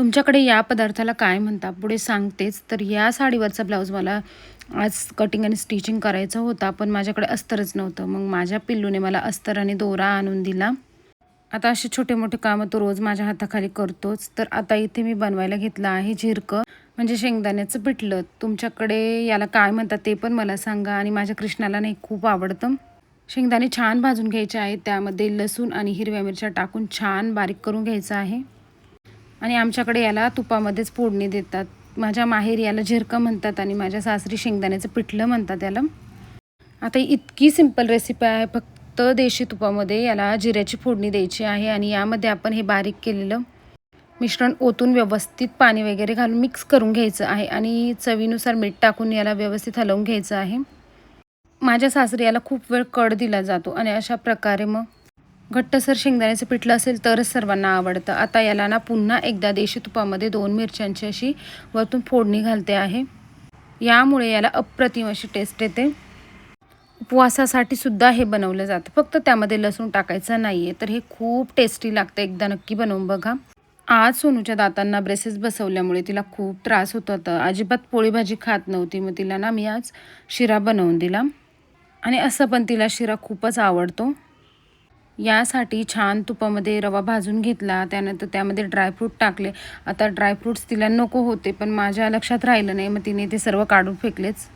तुमच्याकडे या पदार्थाला काय म्हणता पुढे सांगतेच. तर या साडीवरचा ब्लाऊज मला आज कटिंग आणि स्टिचिंग करायचं होता, पण माझ्याकडे अस्तरच नव्हतं. मग माझ्या पिल्लूने मला अस्तर आणि दोरा आणून दिला. आता असे छोटे मोठे कामं तो रोज माझ्या हाताखाली करतोच. तर आता इथे मी बनवायला घेतलं आहे झिरकं, म्हणजे शेंगदाण्याचं पिठलं. तुमच्याकडे याला काय म्हणतात ते पण मला सांगा. आणि माझ्या कृष्णाला नाही खूप आवडतं. शेंगदाणे छान भाजून घ्यायचे आहेत, त्यामध्ये लसूण आणि हिरव्या मिरच्या टाकून छान बारीक करून घ्यायचं आहे. आणि आमच्याकडे याला तुपामध्येच फोडणी देतात. माझ्या माहेरी याला झिरकं म्हणतात आणि माझ्या सासरी शेंगदाण्याचं पिठलं म्हणतात याला. आता इतकी सिंपल रेसिपी आहे. फक्त देशी तुपामध्ये याला जिऱ्याची फोडणी द्यायची आहे आणि यामध्ये आपण हे बारीक केलेलं मिश्रण ओतून व्यवस्थित पाणी वगैरे घालून मिक्स करून घ्यायचं आहे आणि चवीनुसार मीठ टाकून याला व्यवस्थित हलवून घ्यायचं आहे. माझ्या सासरी याला खूप वेळ कड दिला जातो आणि अशा प्रकारे मग घट्टसर शेंगदाण्याचं पिठलं असेल तरच सर्वांना आवडतं. आता याला ना पुन्हा एकदा देशी तुपामध्ये 2 मिरच्यांची अशी वरतून फोडणी घालते आहे. यामुळे याला अप्रतिम अशी टेस्ट येते. उपवासासाठी सुद्धा हे बनवलं जातं, फक्त त्यामध्ये लसूण टाकायचं नाही आहे. तर हे खूप टेस्टी लागतं, एकदा नक्की बनवून बघा. आज सोनूच्या दातांना ब्रेसेस बसवल्यामुळे तिला खूप त्रास होत होता. अजिबात पोळी भाजी खात नव्हती. मग तिला ना मी आज शिरा बनवून दिला आणि असं पण तिला शिरा खूपच आवडतो. यासाठी छान तुपामध्ये रवा भाजून घेतला, त्यानंतर त्यामध्ये ड्रायफ्रूट टाकले. आता ड्रायफ्रूट्स तिला नको होते, पण माझ्या लक्षात राहिलं नाही, मग तिने ते सर्व काढून फेकलेच.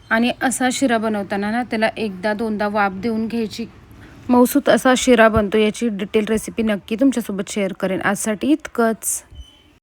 आणि असा शिरा बनवताना ना त्याला एकदा दोनदा वाफ देऊन घ्यायची. मऊसूत असा शिरा बनतो. याची डिटेल रेसिपी नक्की तुमच्यासोबत शेअर करेन. आजसाठी इतकंच.